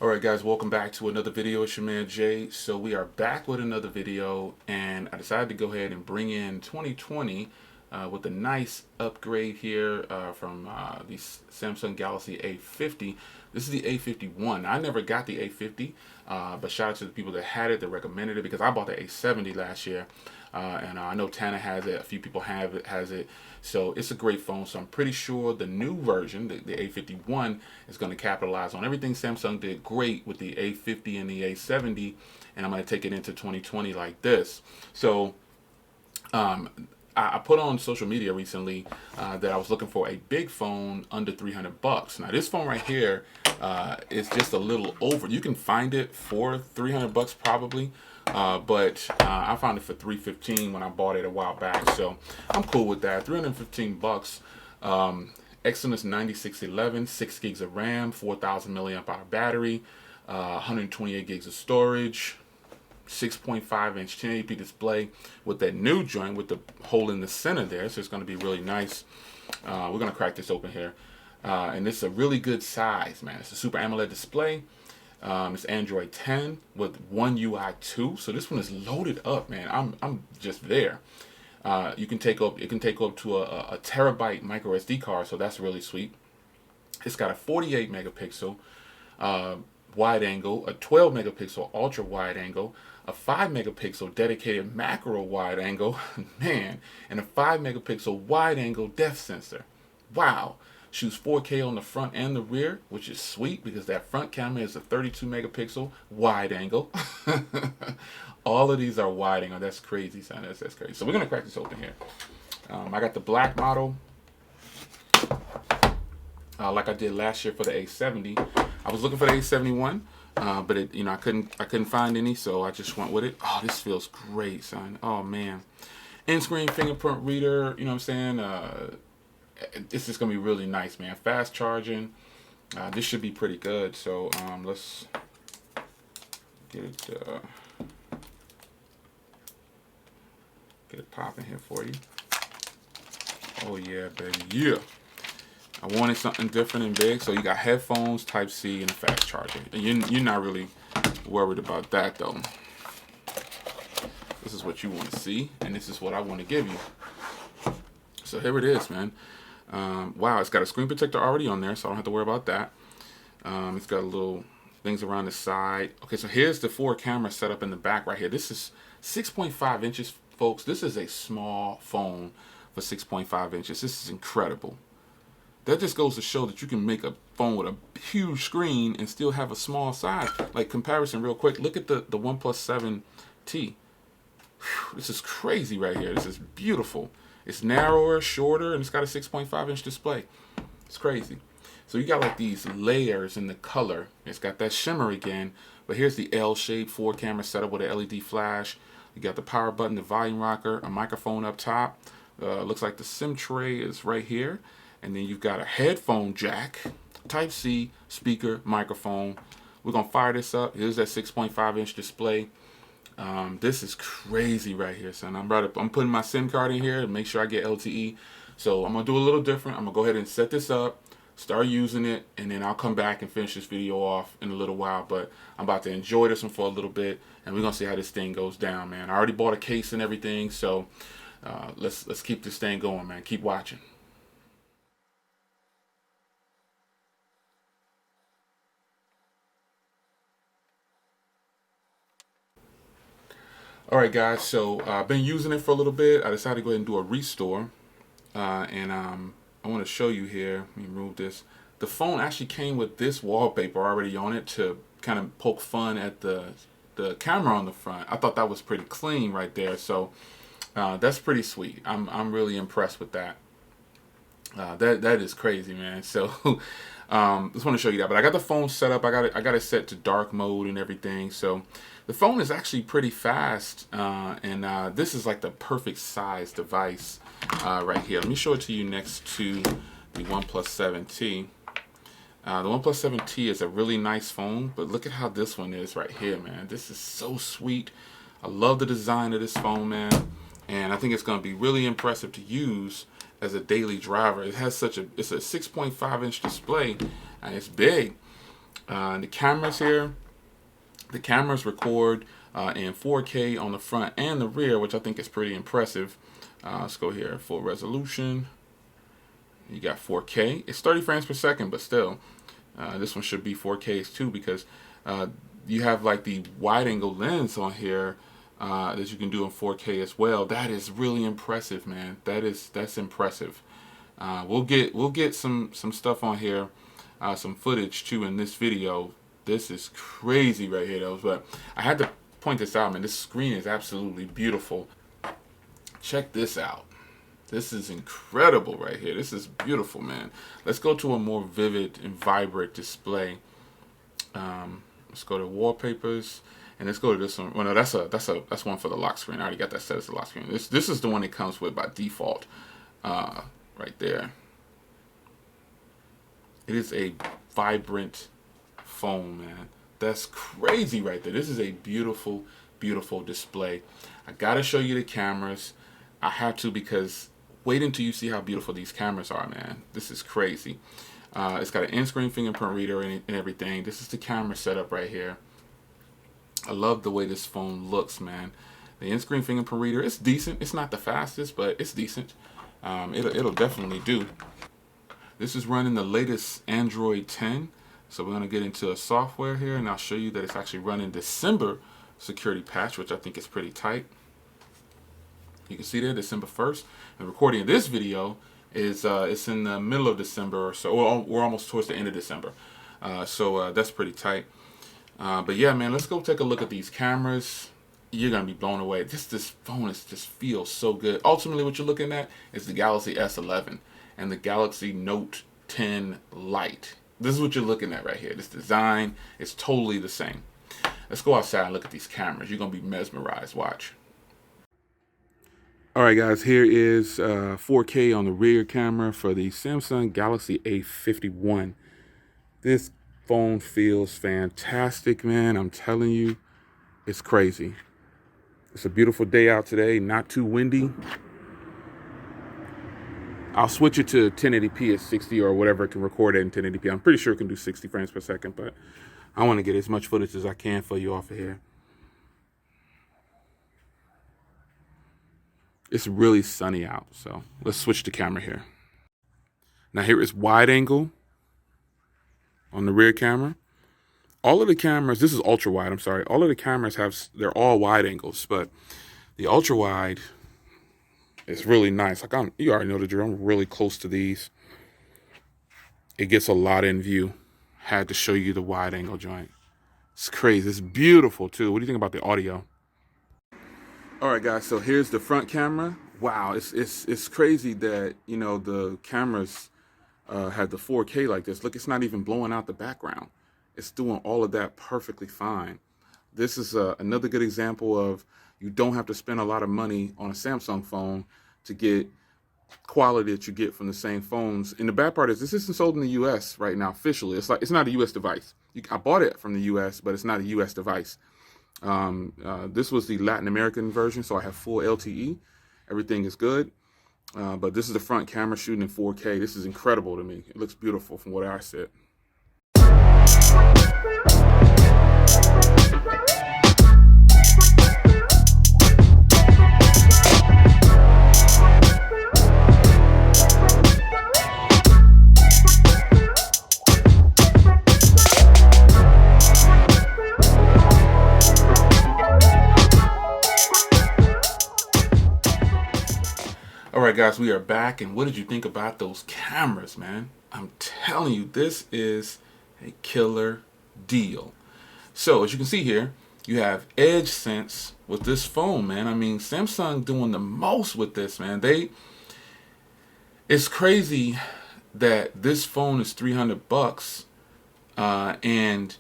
Alright guys, welcome back to another video. It's your man Jay. So we are back with another video, and I decided to go ahead and bring in 2020 with a nice upgrade here from the Samsung Galaxy A50. This is the A51. I never got the A50, but shout out to the people that had it, that recommended it, because I bought the A70 last year. And I know Tana has it, a few people has it. So it's a great phone. So I'm pretty sure the new version, the A51, is going to capitalize on everything Samsung did great with the A50 and the A70, and I'm going to take it into 2020 like this. So I put on social media recently that I was looking for a big phone under 300 bucks. Now this phone right here is just a little over. You can find it for 300 bucks probably. But I found it for 315 when I bought it a while back, so I'm cool with that. 315 bucks. Exynos 9611, 6 gigs of RAM, 4,000 milliamp hour battery, 128 gigs of storage, 6.5 inch 1080p display with that new joint with the hole in the center there, so it's going to be really nice. We're going to crack this open here, and it's a really good size, man. It's a Super AMOLED display. It's Android 10 with One UI 2, so this one is loaded up, man. I'm just there. It can take up to a terabyte micro SD card, so that's really sweet. It's got a 48 megapixel wide angle, a 12 megapixel ultra wide angle, a 5 megapixel dedicated macro wide angle, man, and a 5 megapixel wide angle depth sensor. Wow. Shoots 4K on the front and the rear, which is sweet because that front camera is a 32 megapixel wide angle. All of these are wide angle. That's crazy, son. That's crazy. So we're going to crack this open here. I got the black model, like I did last year for the A70. I was looking for the A71, but I couldn't find any, so I just went with it. Oh, this feels great, son. Oh man, in-screen fingerprint reader. You know what I'm saying? It's just gonna be really nice, man. Fast charging. This should be pretty good. So let's get it popping here for you. Oh yeah, baby, yeah. I wanted something different and big, so you got headphones, Type C, and a fast charger. And you're not really worried about that though. This is what you want to see, and this is what I want to give you. So here it is, man. Wow, it's got a screen protector already on there, so I don't have to worry about that. It's got little things around the side. Okay, so here's the 4 cameras set up in the back right here. This is 6.5 inches, folks. This is a small phone for 6.5 inches. This is incredible. That just goes to show that you can make a phone with a huge screen and still have a small size. Like comparison real quick, look at the OnePlus 7T. This is crazy right here. This is beautiful. It's narrower, shorter, and it's got a 6.5 inch display. It's crazy. So you got like these layers in the color. It's got that shimmer again, but here's the L-shaped 4 camera setup with an LED flash. You got the power button, the volume rocker, a microphone up top. Looks like the SIM tray is right here. And then you've got a headphone jack, Type C, speaker, microphone. We're going to fire this up. Here's that 6.5 inch display. This is crazy right here, son. I'm putting my SIM card in here to make sure I get LTE. So I'm going to do a little different. I'm going to go ahead and set this up, start using it, and then I'll come back and finish this video off in a little while. But I'm about to enjoy this one for a little bit, and we're going to see how this thing goes down, man. I already bought a case and everything, so let's keep this thing going, man. Keep watching. Alright guys, so I've been using it for a little bit. I decided to go ahead and do a restore, and I want to show you here. Let me remove this. The phone actually came with this wallpaper already on it to kind of poke fun at the camera on the front. I thought that was pretty clean right there, so that's pretty sweet. I'm really impressed with that. That is crazy, man. So just want to show you that. But I got the phone set up. I got it set to dark mode and everything. So the phone is actually pretty fast, and this is like the perfect size device right here. Let me show it to you next to the OnePlus 7T. The OnePlus 7T is a really nice phone, but look at how this one is right here, man. This is so sweet. I love the design of this phone, man, and I think it's going to be really impressive to use as a daily driver. It has it's a 6.5 inch display, and it's big. The cameras here, the cameras record in 4K on the front and the rear, which I think is pretty impressive. Let's go here, full resolution. You got 4K. It's 30 frames per second, but still, this one should be 4K too, because you have like the wide angle lens on here that you can do in 4K as well. That is really impressive, man. That's impressive. We'll get some stuff on here, some footage too in this video. This is crazy right here, though. But I had to point this out, man. This screen is absolutely beautiful. Check this out. This is incredible right here. This is beautiful, man. Let's go to a more vivid and vibrant display. Let's go to wallpapers, and let's go to this one. Well, no, that's one for the lock screen. I already got that set as the lock screen. This is the one it comes with by default, right there. It is a vibrant phone, man. That's crazy right there. This is a beautiful, beautiful display. I gotta show you the cameras. I have to, because wait until you see how beautiful these cameras are, man. This is crazy. It's got an in-screen fingerprint reader and everything. This is the camera setup right here. I love the way this phone looks, man. The in-screen fingerprint reader, it's decent. It's not the fastest, but it's decent. It'll definitely do. This is running the latest Android 10. So we're going to get into a software here, and I'll show you that it's actually running December security patch, which I think is pretty tight. You can see there, December 1st. And recording of this video is it's in the middle of December or so. We're almost towards the end of December. So that's pretty tight. But yeah, man, let's go take a look at these cameras. You're going to be blown away. This phone just feels so good. Ultimately, what you're looking at is the Galaxy S11 and the Galaxy Note 10 Lite. This is what you're looking at right here. This design is totally the same. Let's go outside and look at these cameras. You're going to be mesmerized. Watch. All right, guys, here is 4K on the rear camera for the Samsung Galaxy A51. This phone feels fantastic, man. I'm telling you, it's crazy. It's a beautiful day out today, not too windy. I'll switch it to 1080p at 60 or whatever it can record at in 1080p. I'm pretty sure it can do 60 frames per second, but I want to get as much footage as I can for you off of here. It's really sunny out, so let's switch the camera here. Now here is wide angle on the rear camera. All of the cameras, this is ultra wide, I'm sorry. All of the cameras they're all wide angles, but the ultra wide is really nice. Like you already know the drill. I'm really close to these. It gets a lot in view. Had to show you the wide angle joint. It's crazy. It's beautiful too. What do you think about the audio? All right, guys. So here's the front camera. Wow, it's crazy that the cameras had the 4K like this. Look, it's not even blowing out the background. It's doing all of that perfectly fine. This is another good example of you don't have to spend a lot of money on a Samsung phone to get quality that you get from the same phones. And the bad part is this isn't sold in the US right now officially. It's not a US device. I bought it from the US, but it's not a US device. This was the Latin American version, so I have full LTE. Everything is good. But this is the front camera shooting in 4K. This is incredible to me. It looks beautiful from what I said. All right, guys, we are back. And what did you think about those cameras, man? I'm telling you, this is a killer deal. So as you can see here, you have Edge Sense with this phone, man. I mean, Samsung doing the most with this, man. It's crazy that this phone is $300 and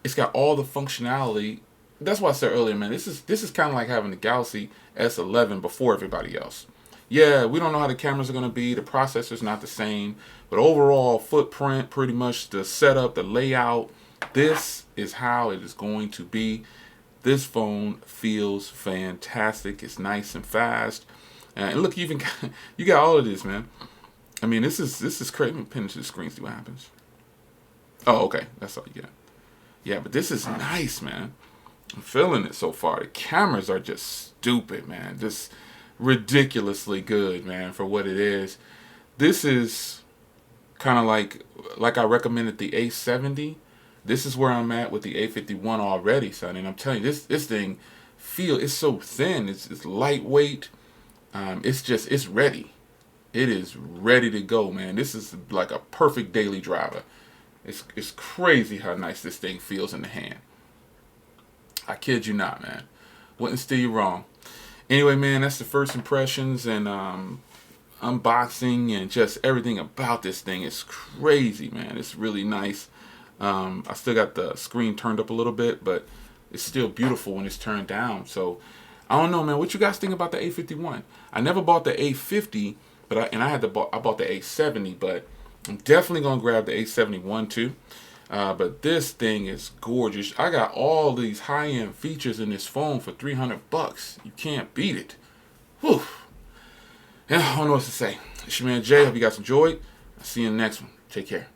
it's got all the functionality. That's why I said earlier, man, this is kind of like having the Galaxy S11 before everybody else. Yeah, we don't know how the cameras are going to be. The processor's not the same. But overall footprint, pretty much the setup, the layout, this is how it is going to be. This phone feels fantastic. It's nice and fast. And look, you got all of this, man. I mean, this is crazy. Let me pin it to the screen, see what happens. Oh, okay. That's all you got. Yeah, but this is nice, man. I'm feeling it so far. The cameras are just stupid, man. Just ridiculously good, man, for what it is. This is kind of like I recommended the A70. This is where I'm at with the A51 already, son. And I'm telling you, this thing it's so thin. It's lightweight. It's ready. It is ready to go, man. This is like a perfect daily driver. It's crazy how nice this thing feels in the hand. I kid you not, man. Wouldn't steer you wrong. Anyway, man, that's the first impressions and unboxing and just everything about this thing is crazy, man. It's really nice. I still got the screen turned up a little bit, but it's still beautiful when it's turned down. So I don't know, man. What you guys think about the A51? I never bought the A50, but I bought the A70, but I'm definitely gonna grab the A71 too. But this thing is gorgeous. I got all these high-end features in this phone for $300. You can't beat it. Whew. Yeah, I don't know what to say. It's your man Jay. Hope you guys enjoyed. I'll see you in the next one. Take care.